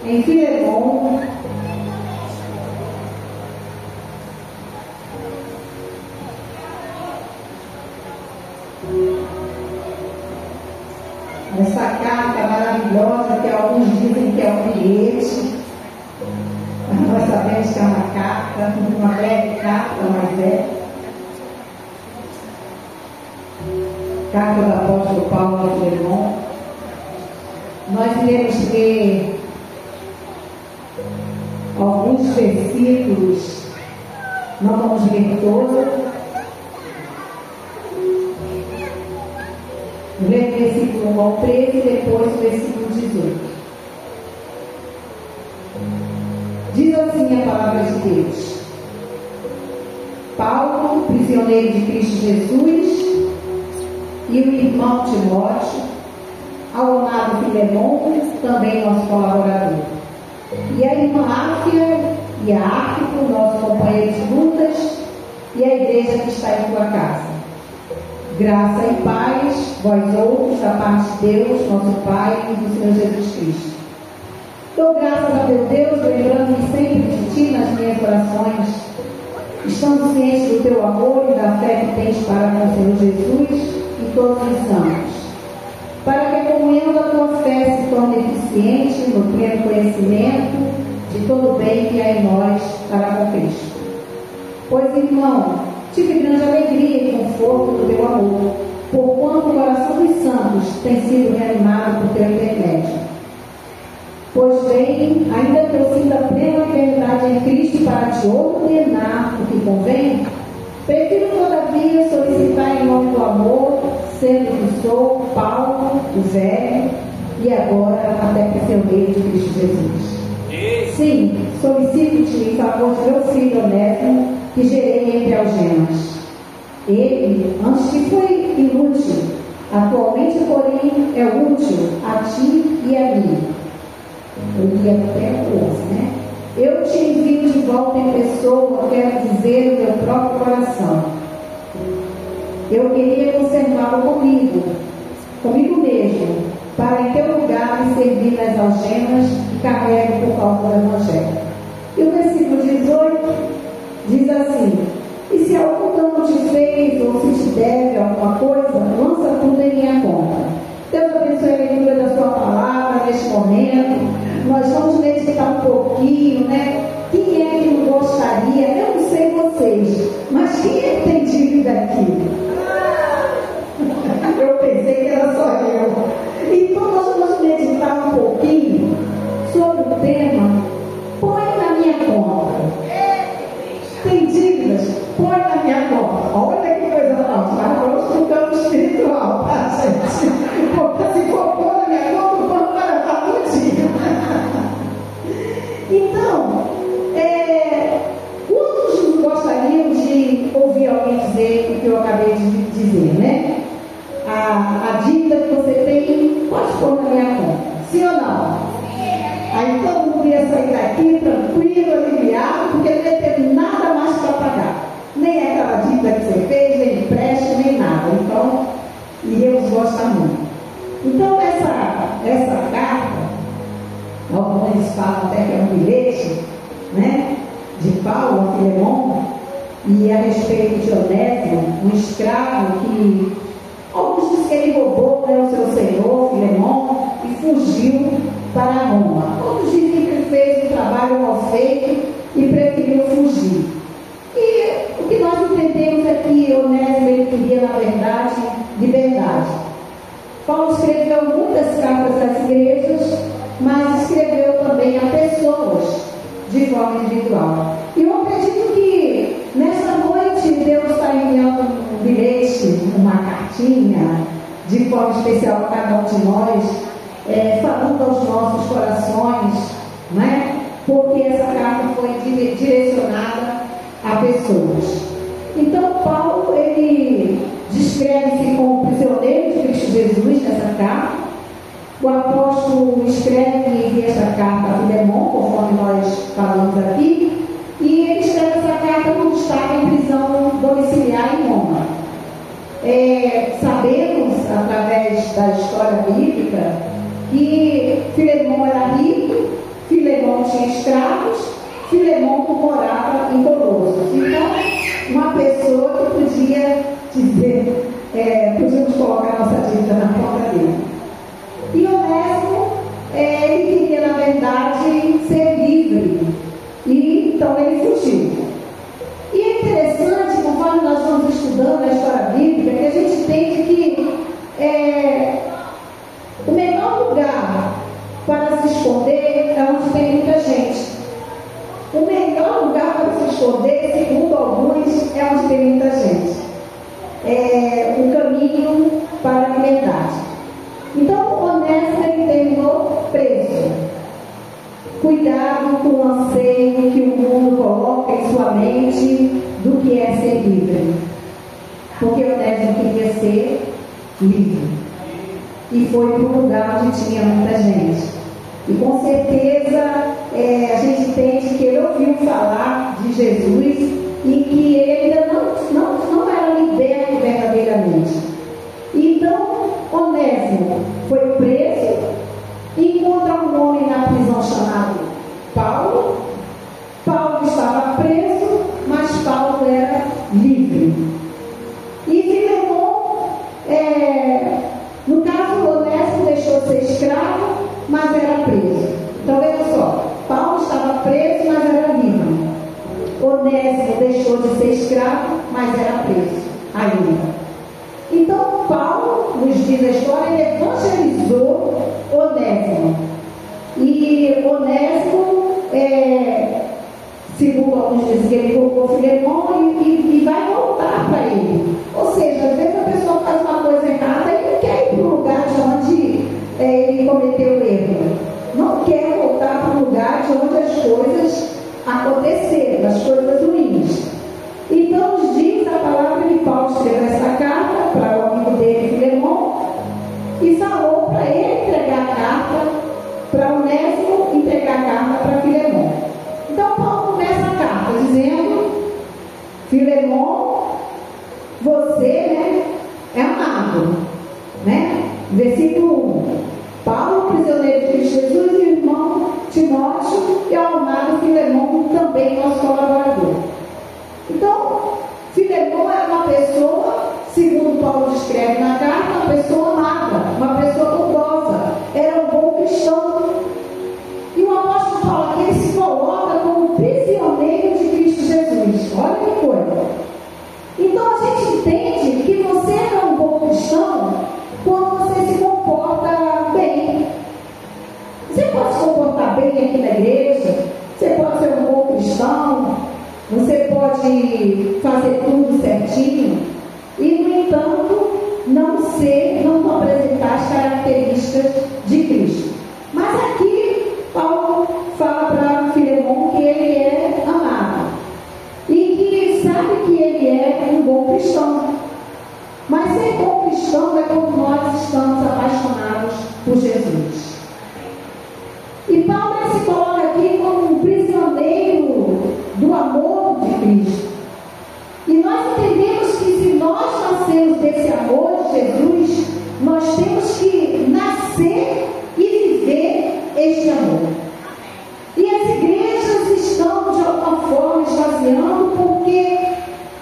em Filemon, essa carta maravilhosa que alguns dizem que é um bilhete, mas nós sabemos que é uma carta, uma breve carta, mas é carta do apóstolo Paulo a Filemon. Nós iremos ler alguns versículos, não vamos ler todos. Ler o versículo 1 ao 13 e depois o versículo 18. Diz assim a palavra de Deus: Paulo, prisioneiro de Cristo Jesus, e o irmão Timóteo, ao amado Filemon, também nosso colaborador, e a irmã Áfia e a Arquipo, nosso companheiro de lutas, e a igreja que está em tua casa. Graça e paz, vós outros, da parte de Deus, nosso Pai e do Senhor Jesus Cristo. Dou graças a meu Deus, lembrando-me sempre de ti nas minhas orações, estando ciente do teu amor e da fé que tens para com o Senhor Jesus e todos os santos, para que a comunhão da tua fé se torne eficiente no pleno conhecimento de todo o bem que há em nós para com Cristo. Pois, irmão, tive grande alegria e conforto do teu amor, porquanto o coração dos santos tem sido reanimado por teu intermédio. Pois bem, ainda que eu sinta plena verdade em Cristo para te ordenar o que convém, prefiro todavia solicitar em nome do amor, sendo que sou Paulo, o velho, e agora até prisioneiro de Cristo Jesus. Sim, solicito-te em favor de meu filho Onésimo, que gerei entre algemas. Ele, antes que foi inútil, atualmente, porém, é útil a ti e a mim. Eu li até o 11, né? Eu te envio de volta em pessoa, quero dizer, o meu próprio coração. Eu queria conservá-lo comigo mesmo, para em teu lugar me servir nas algemas que carrego por causa do Evangelho. E o versículo 18 diz assim: e se algum dano te fez ou se te deve alguma coisa, lança tudo em minha conta. Deus abençoe a leitura da sua palavra neste momento. Nós vamos meditar um pouquinho, né? Quem é que não gostaria? Eu não sei vocês, mas quem é que tem dívida aqui? Eu pensei que era só eu. Então nós vamos meditar um pouquinho sobre o tema põe na minha conta. Tem dívidas? Põe na minha conta. Olha que coisa nossa. Agora vamos no campo espiritual, tá, gente? Porque se for pôr na minha conta, o pão vai estar tudinho. Então, quantos gostariam de ouvir alguém dizer o que eu acabei de dizer, né? A dívida que você tem, pode pôr na minha conta. Sim ou não? Aí todo mundo ia sair daqui tranquilo, aliviado, porque não ia ter nada mais para pagar. Nem aquela dívida que você fez, nem empréstimo, nem nada. Então, iríamos gostar muito. Então, essa carta, alguns falam até que é um bilhete, né, de Paulo a Filemon, e a respeito de Onésimo, um escravo que alguns dizem que ele roubou, né, o seu senhor, Filemon, e fugiu para Roma. Outros dizem que ele fez um trabalho mal feito e preferiu fugir. E o que nós entendemos é que Onésimo ele queria, na verdade, liberdade. Paulo escreveu muitas cartas às igrejas, mas escreveu também a pessoas de forma individual. E eu acredito que nessa noite Deus está enviando um bilhete, uma cartinha, de forma especial para cada um de nós, falando aos nossos corações, né? Porque essa carta foi direcionada a pessoas. Então Paulo, ele descreve-se como prisioneiro de Cristo Jesus nessa carta. O apóstolo escreve e envia essa carta a Filemon, conforme nós falamos aqui, e ele escreve essa carta quando estava em prisão domiciliar em Roma. Sabemos, através da história bíblica, que Filemon era rico, Filemon morava em Colossos. Então, uma pessoa que podia dizer, podíamos colocar a nossa dívida na conta dele. E Onésimo, ele queria, na verdade, ser livre. E então ele fugiu. E é interessante, conforme nós vamos estudando a história bíblica, que a gente entende que o melhor lugar para se esconder é onde tem muita gente. O melhor lugar para se esconder, segundo alguns, é onde tem muita gente. O caminho para a liberdade. Então, Onésimo, ele terminou preso. Cuidado com o anseio que o mundo coloca em sua mente do que é ser livre. Porque Onésimo queria ser livre. E foi para um lugar onde tinha muita gente. E com certeza a gente entende que ele ouviu falar de Jesus e que ele ainda não era liberto verdadeiramente. Então, Onésimo foi preso e encontra um homem na prisão chamado Paulo. Paulo estava preso, mas Paulo era livre. E Filemon, no caso, Onésimo deixou de ser escravo, mas era preso. Então, veja só, Paulo estava preso, mas era livre. Onésimo deixou de ser escravo, mas era preso ainda. Então, Paulo, nos diz a história, ele evangelizou Onésimo. E Onésimo, segundo alguns dizem que ele colocou Filemon e vai voltar para ele. Ou seja, às vezes a pessoa faz uma coisa errada e não quer ir para o lugar de onde ele cometeu o erro. Não quer voltar para o lugar de onde as coisas aconteceram, as coisas ruins. Então, nos diz a palavra que Paulo escreveu essa carta para o amigo dele, Filemon, e falou para ele entregar a carta, para Onésimo entregar a carta para Filemon. Então, Paulo começa a carta dizendo: Filemon, você, é amado. Versículo 1. Paulo, prisioneiro de Cristo Jesus, e o irmão Timóteo, e ao amado Filemon, também nosso colaborador. Então, Filemon era uma pessoa, segundo Paulo descreve na carta, uma pessoa amada, uma pessoa bondosa, era um bom cristão. E o apóstolo Paulo aqui, ele se coloca como prisioneiro de Cristo Jesus. Olha que coisa. Então a gente entende que você é um bom cristão quando você se comporta bem. Você pode se comportar bem aqui na igreja, você pode ser um bom cristão, você pode fazer tudo certinho e, no entanto, não apresentar as características de Cristo. Mas aqui, Paulo fala para Filemon que ele é amado e que sabe que ele é um bom cristão. Mas ser bom cristão é quando nós estamos apaixonados por Jesus. E Paulo se coloca aqui como um prisioneiro do amor de Cristo. E nós entendemos que se nós nascemos desse amor de Jesus, nós temos que nascer e viver este amor. E as igrejas estão de alguma forma esvaziando porque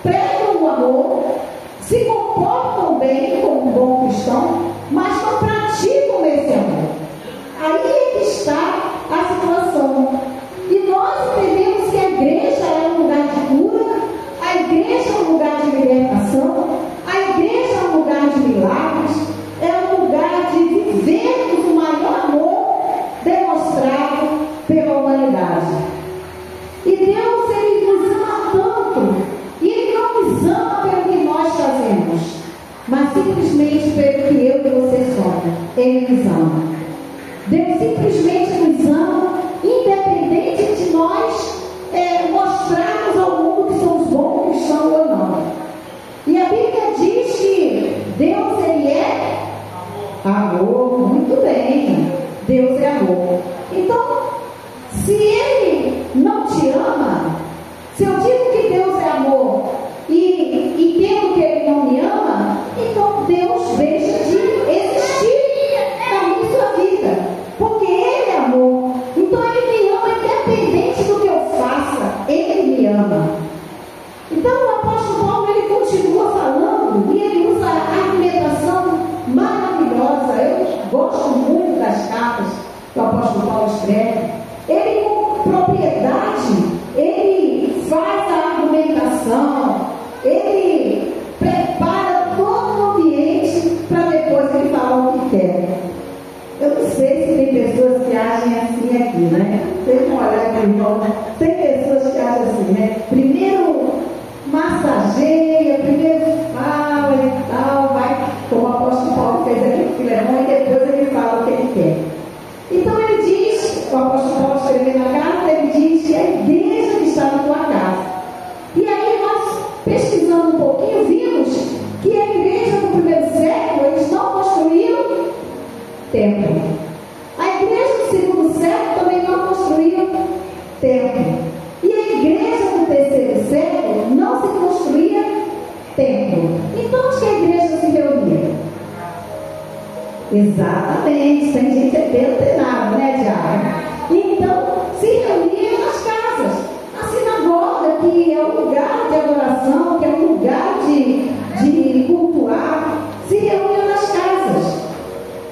pregam o amor, se comportam bem como um bom cristão, mas não praticam esse amor. Aí é que está a situação. E nós entendemos que a igreja é um lugar de cura, a igreja é um lugar de libertação, a igreja é um lugar de milagres, é um lugar de vivermos o maior amor demonstrado pela humanidade. E Deus, Ele nos ama tanto, e Ele não nos ama pelo que nós fazemos, mas simplesmente pelo que eu e você somos. Ele nos ama. Deus simplesmente nos ama, independente de nós mostrarmos ao mundo que somos bons cristãos ou não. E a Bíblia diz que Deus, Ele é amor. Muito bem, Deus é amor. Então, se Ele não te ama, se eu digo que Deus é amor e entendo que Ele não me ama, então Deus deixa de existir na minha sua vida, porque Ele é amor. Então Ele me ama independente do que eu faça. Ele apóstolo Paulo escreve. Ele, com propriedade, ele faz a argumentação, ele prepara todo o ambiente para depois ele falar o que quer. Eu não sei se tem pessoas que agem assim aqui, né? Tem que olhar aqui, irmão. Tem pessoas que agem assim, né? Primeiro massageia, primeiro fala e tal, vai, como o apóstolo Paulo fez aqui com Filemão, e depois ele fala o que ele quer. Então ele diz, o apóstolo Paulo escreveu na carta, ele diz que a igreja que está na tua casa. E aí nós, pesquisando um pouquinho, vimos que a igreja do primeiro século, eles não construíram templo. A igreja do segundo século também não construía templo. E a igreja do terceiro século não se construía templo. Então onde que a igreja se reunia? Exatamente, tem gente bem treinada, né, Diário? Então se reunia nas casas. A sinagoga, que é um lugar de adoração, que é um lugar de cultuar, se reunia nas casas.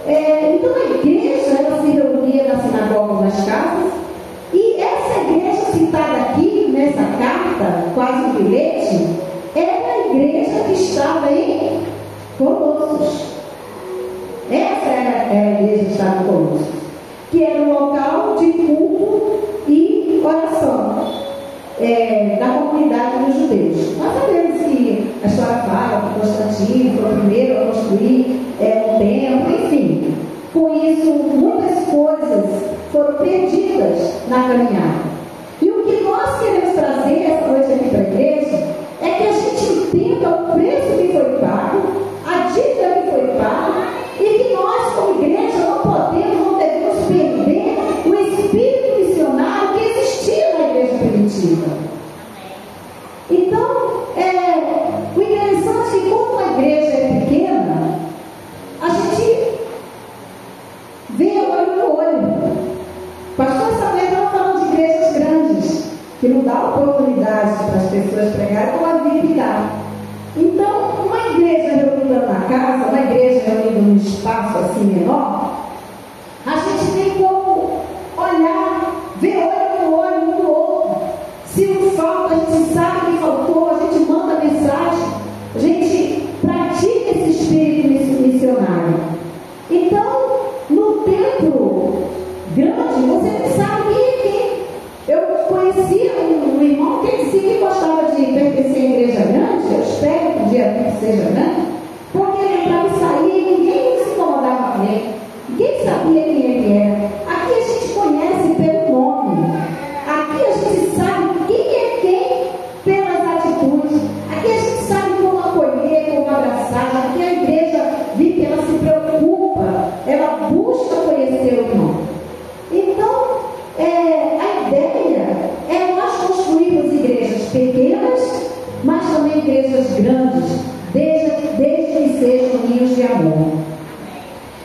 Então a igreja, ela se reunia na sinagoga, nas casas, e essa igreja citada aqui, nessa carta, quase um bilhete, era a igreja que estava em Colossos. Essa era a igreja que estava em Colossos, que era um local de culto e oração da comunidade dos judeus. Nós sabemos que a história fala que Constantino foi o primeiro a construir um templo, enfim. Com isso, muitas coisas foram perdidas na caminhada. E o que nós queremos trazer essa noite aqui para a igreja é que a gente entenda o preço que foi pago, a dívida que foi paga, e que nós, como igreja, não podemos, não devemos perder o espírito missionário que existia na igreja primitiva. Então, o interessante é que como a igreja é pequena, a gente vê olho no olho. Pastor Samuel estava falando de igrejas grandes, que não dá oportunidade para as pessoas pregarem como a Bíblia dá. Então, uma igreja reunida na casa, uma igreja reunida num espaço assim menor, a gente tem como olhar, ver olho no olho um do outro. Se não falta, a gente sabe que faltou, a gente manda mensagem, a gente pratica esse espírito missionário. Então, no templo grande, você não sabe quem é quem. Eu conhecia um irmão que dizia que gostava de pertencer à igreja grande. Eu espero que o dia que seja grande, porque ele entrava e saía e ninguém se incomodava com ele. Ninguém sabia quem ele era. Aqui a gente conhece pelo nome. Aqui a gente sabe quem é quem pelas atitudes. Aqui a gente sabe como acolher, como abraçar. Aqui a igreja vive, ela se preocupa, ela busca conhecer o irmão. Então, a ideia é nós construirmos igrejas pequenas, mas também igrejas grandes, desde que sejam ninhos de amor.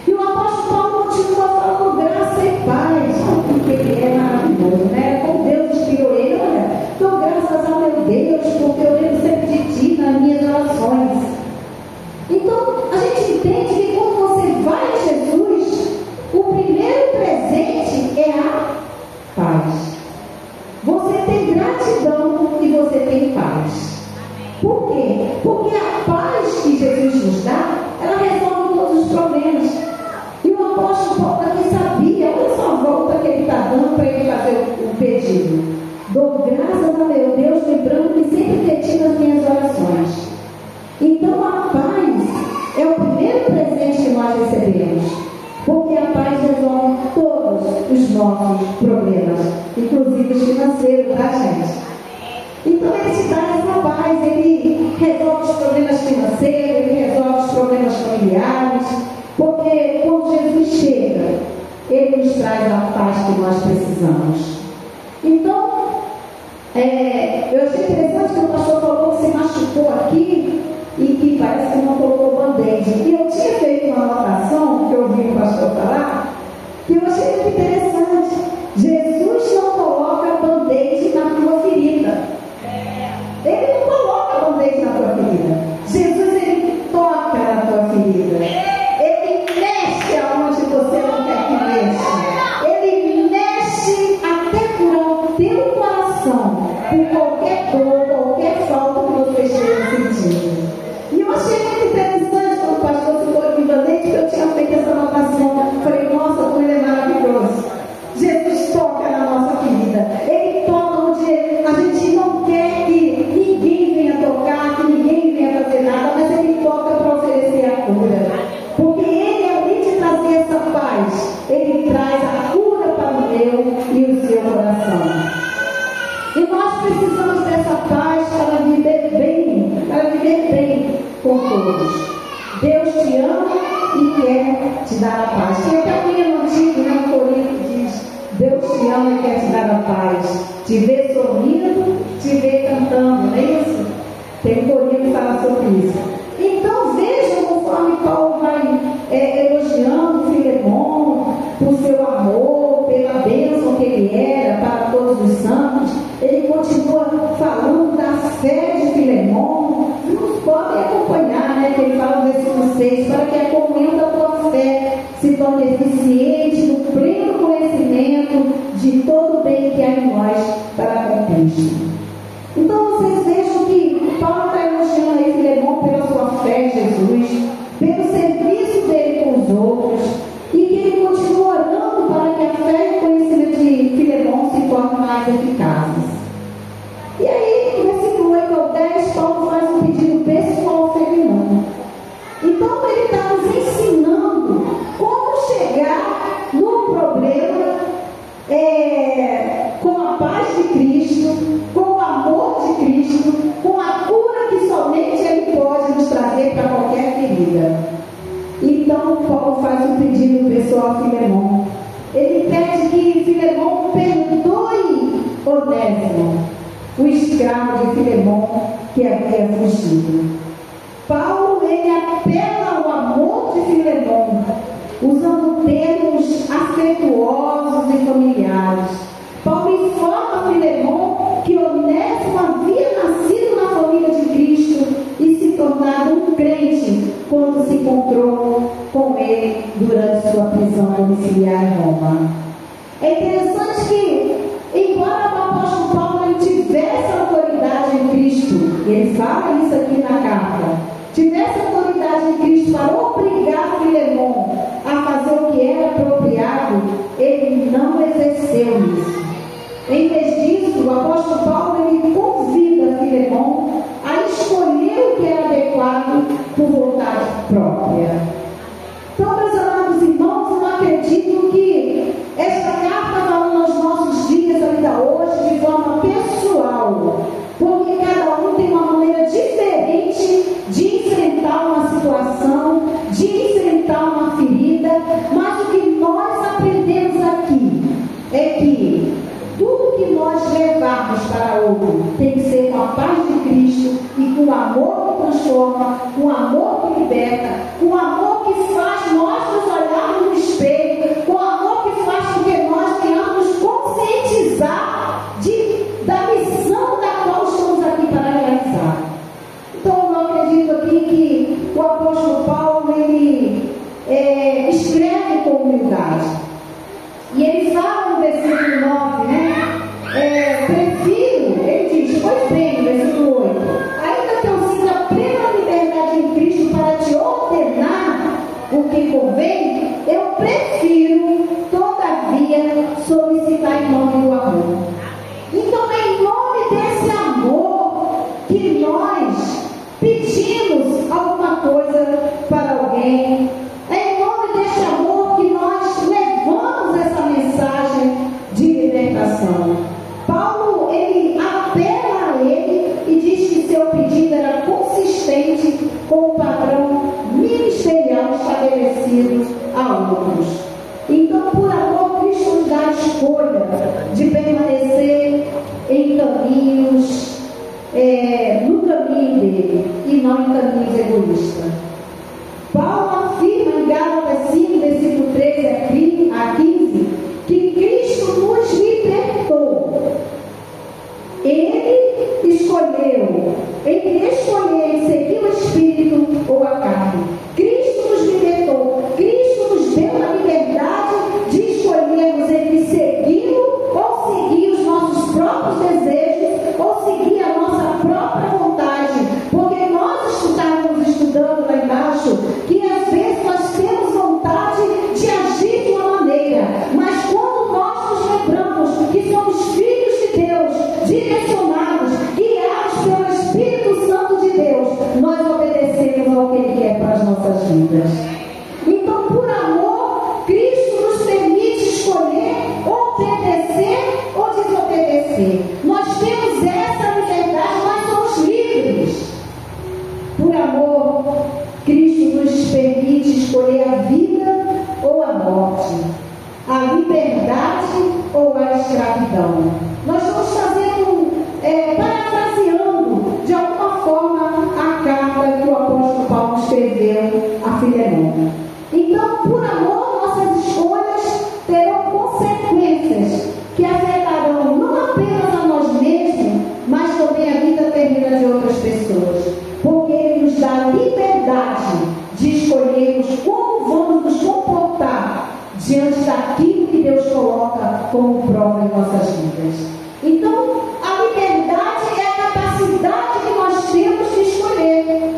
E o apóstolo Paulo continua falando graça e paz, porque ele é maravilhoso, né? Como Deus inspirou ele, olha, dou graças ao meu Deus, porque eu lembro sempre de ti nas minhas orações. Então, a gente entende que quando você vai a Jesus, o primeiro presente é a paz. Você tem gratidão e você tem paz. Por quê? Porque a paz que Jesus nos dá, ela resolve todos os problemas. E o apóstolo Paulo aqui sabia, olha só a volta que ele está dando para ele fazer o pedido. Dou graças a meu Deus, lembrando que sempre pedi nas minhas orações. Então a paz é o primeiro presente que nós recebemos, porque a paz resolve todos os nossos problemas, inclusive os financeiros da gente. Então ele te dá essa paz, ele resolve os problemas financeiros, ele resolve os problemas familiares, porque quando Jesus chega, ele nos traz a paz que nós precisamos. Então, eu achei interessante que o pastor falou que se machucou aqui e que parece que não colocou band-aid. E eu tinha feito uma anotação, que eu ouvi o pastor falar, que eu achei muito interessante. Jesus não coloca band-aid na tua ferida. Ele não coloca band-aid na tua ferida. Jesus, ele toca na tua ferida. Ele mexe aonde você não quer que mexa. Ele por todos. Deus te ama e quer te dar a paz. Tem até um hino antigo, né? Um corinho que diz: Deus te ama e quer te dar a paz. Te vê sorrindo, te vê cantando, não é isso? Tem um corinho que fala sobre isso. Então vejam conforme Paulo vai elogiando Filemon por seu amor, pela bênção que ele era para todos os santos. Ele continua falando da fé de Filemon. Nos podem acompanhar, né? Que ele fala no versículo 6: para que a comunhão da tua fé se torne eficiente no pleno conhecimento de todo o bem que há em nós para com Cristo. Então vocês vejam que Paulo está elogiando aí Filemon pela sua fé em Jesus, pelo serviço dele com os outros, e que ele continua orando para que a fé e o conhecimento de Filemon se tornem mais eficazes. E aí, no versículo 8 ao 10, Paulo faz um pedido pessoal ao Filemon. Então ele está nos ensinando como chegar no problema com a paz de Cristo, com o amor de Cristo, com a cura que somente Ele pode nos trazer para qualquer ferida. Então Paulo faz um pedido pessoal a Filemon. Ele pede que Filemon perdoe Onésimo, o escravo de Filemon que havia fugido. Paulo, ele apela ao amor de Filemon, usando termos afetuosos e familiares. Paulo informa Filemon que Onésimo havia nascido na família de Cristo e se tornado um crente quando se encontrou com ele durante sua prisão domiciliar em Roma. É interessante que, embora o apóstolo Paulo ele tivesse autoridade em Cristo, e ele fala isso aqui na carta, tivesse autoridade em Cristo para obrigar Filemon a fazer o que era apropriado, ele não exerceu isso. Em vez disso, o apóstolo Paulo ele convida Filemon a escolher o que era adequado por vontade própria. Então, meus amados irmãos, eu acredito que esta carta falando aos nossos dias ainda hoje de forma pessoal, porque cada um tem uma maneira diferente de enfrentar uma situação, de enfrentar uma ferida, mas o que nós aprendemos aqui é que tudo que nós levarmos para outro tem que ser com a paz de Cristo e com o amor que transforma, com o amor que liberta, com o amor que faz nós nos olharmos no espelho, com o amor que faz com que nós venhamos conscientizar da missão da qual estamos aqui para realizar. Então eu acredito aqui que o apóstolo Paulo ele escreve com humildade. E ele fala no versículo 9, né? Ele diz: pois bem, no versículo 8, ainda que eu sinta plena liberdade em Cristo para te ordenar o que convém, eu prefiro, todavia, solicitar em nome do amor. Então é em nome desse amor que nós pedimos alguma coisa para alguém. É em nome desse amor que nós levamos essa mensagem de libertação. Paulo, ele apela a ele e diz que seu pedido era consistente com o padrão ministerial estabelecido a outros. Então, por amor, Cristo nos dá a escolha de permanecer em caminhos, no caminho dele, e não em caminhos egoístas. Paulo afirma em Gálatas 5, versículo 13 a 15, que Cristo nos libertou. Ele escolheu entre escolher seguir o Espírito ou a carne. Cristo nos libertou. Cristo nos deu a liberdade de escolhermos entre segui-lo ou seguir os nossos próprios desejos ou seguir a nossa própria vontade. Porque nós estávamos estudando escravidão. Nós estamos fazendo, parafraseando de alguma forma a carta que o apóstolo Paulo escreveu a Filemão. Então, por amor, nossas escolhas terão consequências que afetarão não apenas a nós mesmos, mas também a vida terrena de outras pessoas. Porque Ele nos dá liberdade de escolhermos como vamos nos comportar diante daquilo que Deus coloca como prova em nossas vidas. Então, a liberdade é a capacidade que nós temos de escolher.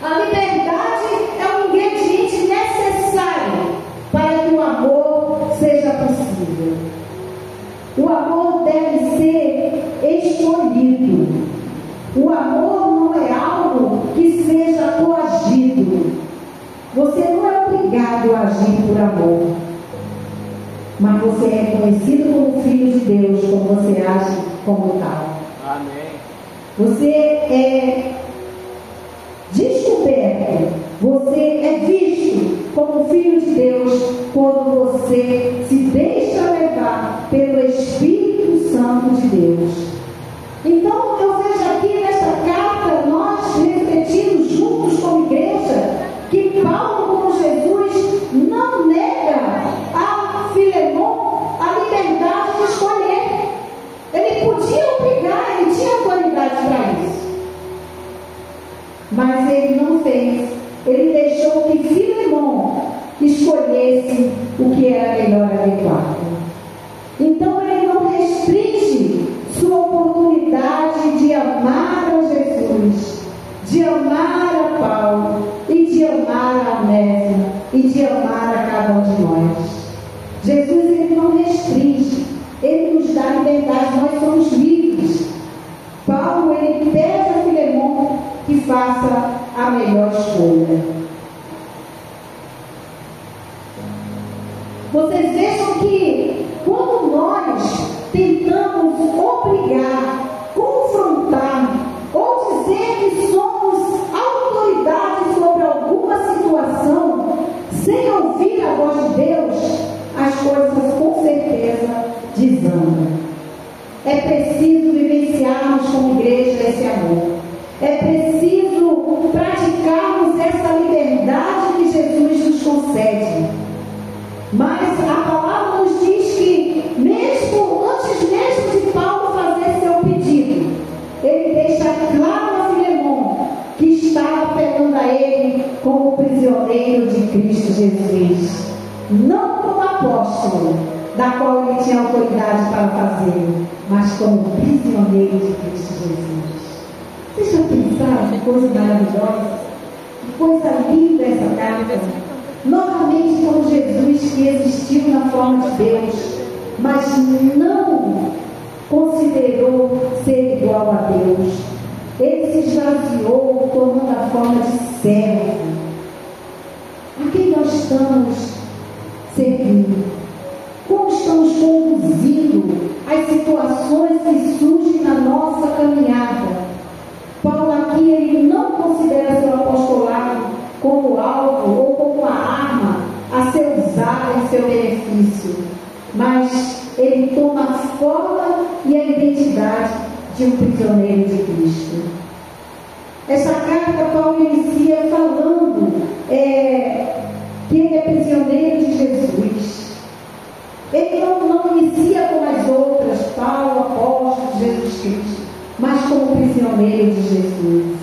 A liberdade é um ingrediente necessário para que o amor seja possível. O amor deve ser escolhido. O amor não é algo que seja coagido. Você não é obrigado a agir por amor, mas você é reconhecido como filho de Deus, como você age como tal. Amém. Você é descoberto, você é visto como filho de Deus quando você se deixa levar pelo Espírito Santo de Deus. Então eu vejo aqui nesta carta, nós refletimos juntos como igreja, que Paulo, como Jesus, não nega a Filemão a liberdade de escolher. Ele podia obrigar, ele tinha autoridade para isso. Mas ele não fez. Ele deixou que Filemão escolhesse o que era melhor e adequado. Então ele não restringe sua oportunidade de amar a Jesus, de amar a Paulo e de amar a Onésimo e de amar a cada um de nós. Jesus, ele não restringe, ele nos dá liberdade, nós somos livres. Paulo, ele pede a Filemão que faça a melhor escolha. Vocês vejam que quando nós tentamos obrigar, confrontar ou dizer que somos autoridade sobre alguma situação sem ouvir a voz de Deus, as coisas com certeza desandam. É preciso vivenciarmos como igreja esse amor. É preciso praticarmos essa liberdade que Jesus nos concede. Mas a palavra nos diz que antes mesmo de Paulo fazer seu pedido, ele deixa claro a Filemão que estava pegando a ele como prisioneiro de Cristo Jesus, não como apóstolo, da qual ele tinha autoridade para fazer, mas como prisioneiro de Cristo Jesus. Vocês já pensaram que coisa maravilhosa? Que coisa linda essa carta. Novamente como Jesus, que existiu na forma de Deus, mas não considerou ser igual a Deus. Ele se esvaziou, tomando a forma de servo. A quem nós estamos servindo? Como estamos conduzindo as situações que surgem na nossa caminhada? Paulo aqui, ele não considera seu apostolado como algo ou como uma arma a ser usada em seu benefício, mas ele toma a forma e a identidade de um prisioneiro de Cristo. Essa carta Paulo inicia falando que ele é prisioneiro de Jesus. Ele não inicia como as outras, Paulo, apóstolo de Jesus Cristo, mas como prisioneiro de Jesus.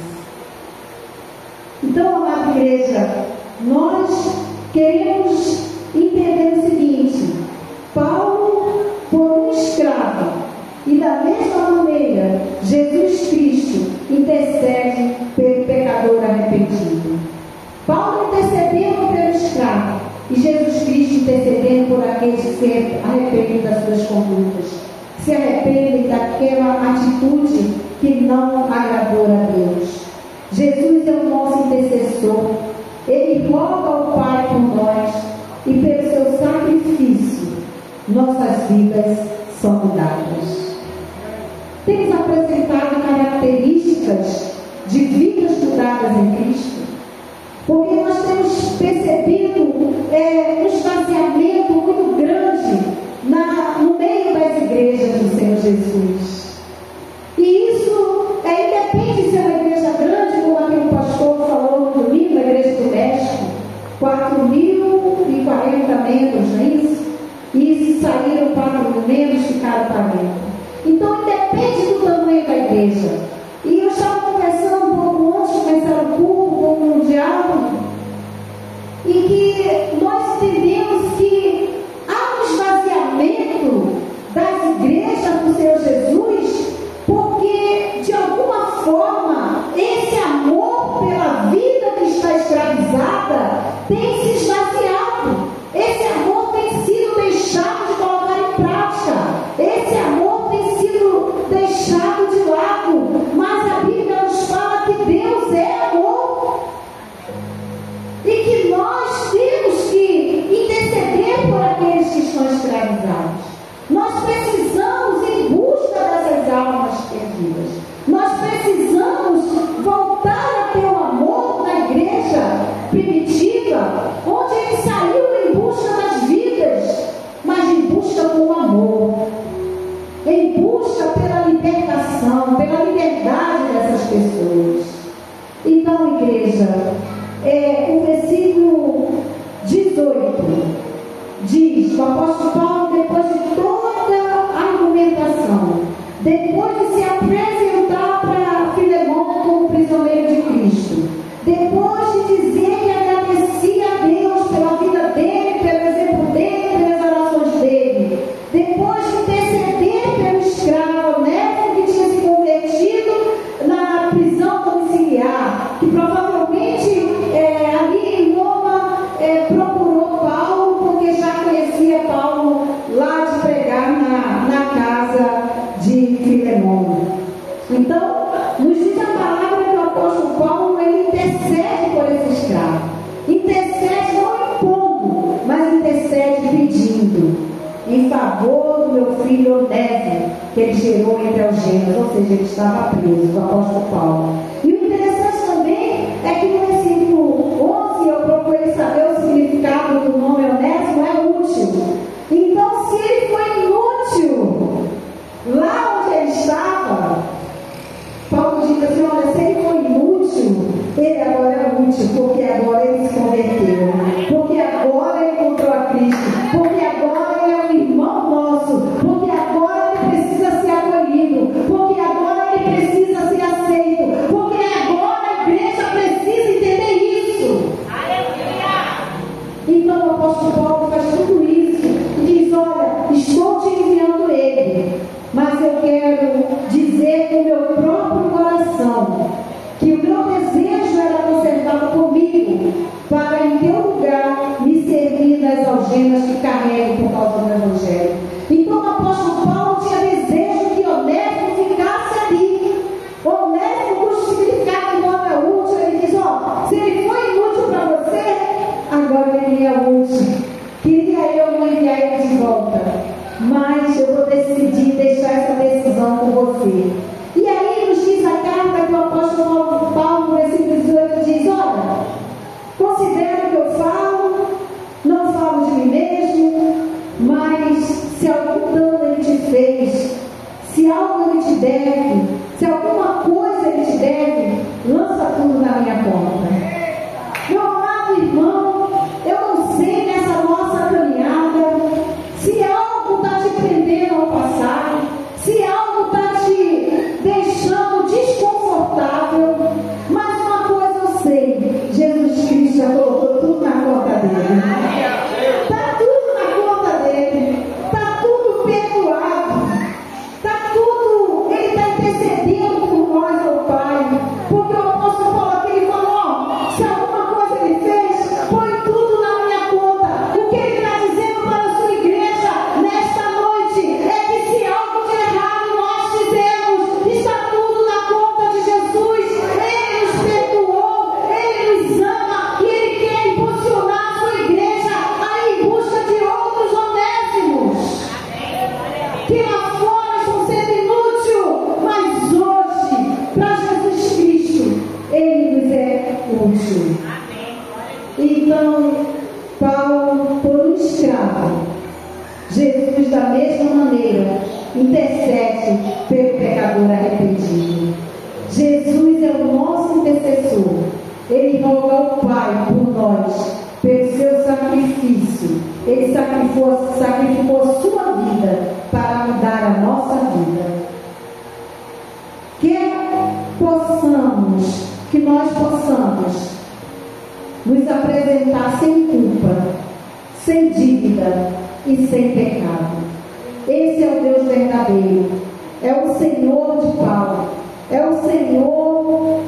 Então, amada igreja, nós queremos entender o seguinte: Paulo, por um escravo, e da mesma maneira, Jesus Cristo intercede pelo pecador arrependido. Paulo intercedendo pelo escravo e Jesus Cristo intercedendo por aqueles que se arrependem das suas condutas, se arrependem daquela atitude que não agradou a Deus. Jesus é o nosso intercessor. Ele roga ao Pai por nós e pelo seu sacrifício nossas vidas são mudadas. Temos apresentado características de vidas mudadas em Cristo, porque nós temos percebido um esvaziamento muito grande no meio das ajuntamento. Então, independe do tamanho da igreja. E eu estava conversando um pouco antes de começar o culto com um diálogo, e que nós entendemos que há um esvaziamento das igrejas do Senhor Jesus, porque de alguma forma esse amor pela vida que está escravizada tem se esvaziado. Esse amor tem sido deixado de colocar em prática. Esse amor tem sido deixado de lado. Mas a Bíblia nos fala que Deus é amor e que nós temos que interceder por aqueles que estão escravizados. Nós precisamos ir em busca dessas almas perdidas. Nós precisamos voltar a ter o amor na igreja primitiva, onde ele saiu em busca das vidas, mas em busca do amor, em busca pela libertação, pela liberdade dessas pessoas. Então, igreja, o versículo 18 diz, o apóstolo Paulo, depois de toda a argumentação, depois de se apresentar para Filemão como prisioneiro de Cristo, depois de dizer que agradecia a Deus pela vida dele, pelo exemplo dele, pelas orações dele, depois de interceder pelo escravo Onésimo que tinha se convertido na prisão domiciliar, que provavelmente ali em Roma procurou Paulo, porque já conhecia Paulo lá de pregar na casa de Filemão. Então, nos diz a palavra que o apóstolo Paulo, ele intercede por esse escravo. Intercede não impondo, mas intercede pedindo em favor do meu filho Onésimo, que ele gerou entre algemas, ou seja, ele estava preso, o apóstolo Paulo. E o interessante também é que no versículo 11 eu procurei saber o significado do nome Onésimo, é útil. Então, se ele foi inútil lá onde ele estava, Paulo diz assim, olha, se ele foi inútil, ele agora é útil, porque agora ele se converteu, porque agora ele encontrou a Cristo, porque agora ele é um irmão nosso, porque agora ele precisa ser acolhido, porque agora ele precisa ser aceito, porque agora a igreja precisa entender isso. Então o apóstolo Paulo faz tudo isso e diz, olha, estou te enviando ele, mas eu quero dizer com o meu próprio coração que o meu desejo era consertado comigo, para em teu lugar me servir das algemas que carrego por causa do Evangelho. Então o apóstolo Paulo tinha desejo que Onésimo ficasse ali. Onésimo, o significado do nome é útil. Ele diz, se ele foi inútil para você, agora ele é útil. Queria eu não enviar ele de volta, mas eu vou decidir deixar essa decisão com você. E aí nos diz a carta que o apóstolo Paulo, no versículo 18, diz, olha, considero que eu falo, não falo de mim mesmo, mas se algum dano ele te fez, se algo ele te deve, se alguma coisa ele te deve, lança tudo na minha conta. Meu amado irmão, eu não sei nessa nossa caminhada, se algo está te prendendo ao passado, se algo está te deixando desconfortável, mas uma coisa eu sei, Jesus Cristo já colocou tudo na conta dele. Está tudo na conta dele, está tudo perdoado, está tudo, ele está intercedendo por nós, meu Pai, porque o apóstolo Paulo aqui ele falou, se alguma coisa ele fez, põe tudo na minha conta. O que ele está dizendo para a sua igreja nesta noite é que se algo de errado nós fizemos, está tudo na conta de Jesus. Ele nos perdoou, ele nos ama e ele quer impulsionar a sua igreja a ir em busca de outros Onésimos que lá fora estão sendo inútil, mas hoje, para Jesus Cristo, ele nos é útil. Então, Paulo, por um escravo, Jesus, da mesma maneira, intercede pelo pecador arrependido. Jesus é o nosso intercessor. Ele roga ao Pai por nós, pelo seu sacrifício. Ele sacrificou a sua vida para mudar a nossa que nós possamos nos apresentar sem culpa, sem dívida e sem pecado. Esse é o Deus verdadeiro, é o Senhor de Paulo, é o Senhor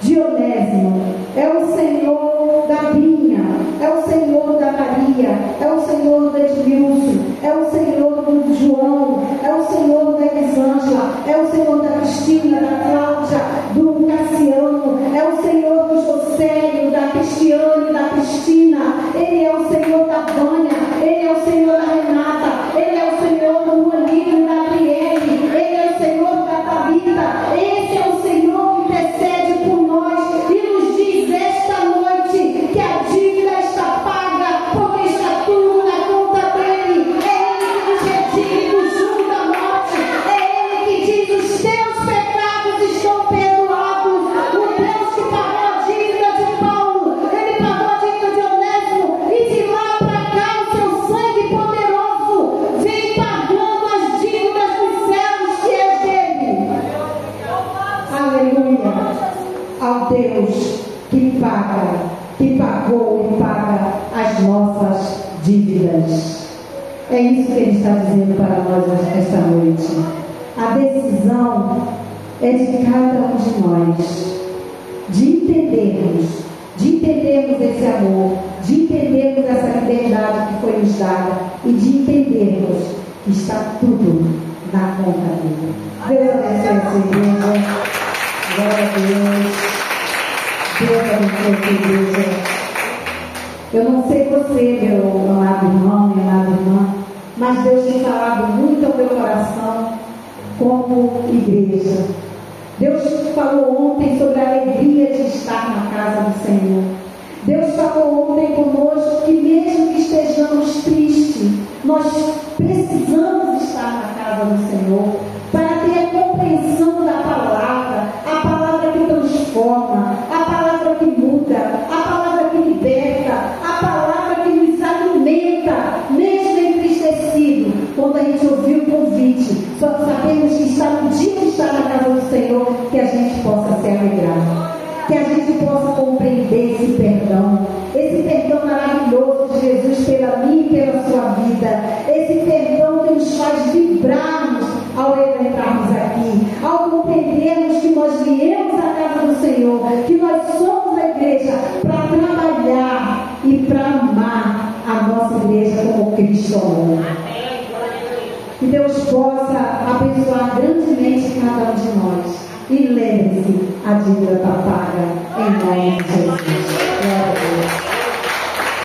de Onésimo, é o Senhor da Binha, é o Senhor da Maria, é o Senhor do Edmilson, é o Senhor do João, é o Senhor da Elisângela, é o Senhor da Cristina, da Cláudia, do Cassiano, é o Senhor do Josélio, da Cristiane, da Cristina, Ele é o Senhor da Vânia, Ele é o Senhor da Renata, Ele é o Senhor do Juanito, da Arielle, Ele é o Senhor da Tabita, esse é o Senhor que intercede por nós e nos diz esta noite que a dívida está paga, porque está tudo na conta dele. É Ele que nos redime do jugo da morte, é Ele que diz: os teus pecados estão perdoados. O Deus que pagou a dívida de Paulo, Ele pagou a dívida de Onésimo, e de lá para cá o seu sangue poderoso vem pagando as dívidas dos céus que é dele. Aleluia ao Deus que paga, que pagou e paga as nossas dívidas. É isso que Ele está dizendo para nós esta noite. A decisão é de cada um de nós, de entendermos esse amor, de entendermos essa liberdade que foi nos dada e de entendermos que está tudo na conta dele. Deus abençoe essa igreja. Glória a Deus. Deus abençoe essa igreja. Eu não sei você, meu amado irmão, minha amada irmã, mas Deus tem falado muito ao meu coração como igreja. Deus falou ontem sobre a alegria de estar na casa do Senhor. Deus falou ontem conosco que mesmo que estejamos tristes, nós precisamos estar na casa do Senhor para ter a compreensão da palavra, a palavra que transforma, a palavra que muda, a palavra que liberta, a palavra que nos alimenta, mesmo entristecido. Quando a gente ouviu o convite, só sabemos que está no dia de estar na casa do Senhor, que a gente possa se alegrar, que a gente possa compreender esse perdão maravilhoso de Jesus pela minha e pela sua vida, esse perdão que nos faz vibrarmos ao entrarmos aqui, ao compreendermos que nós viemos à casa do Senhor, que nós somos a igreja para trabalhar e para amar a nossa igreja como Cristo amou. Que Deus possa abençoar grandemente cada um de nós. E lembre-se, a dívida está paga em nome de Jesus.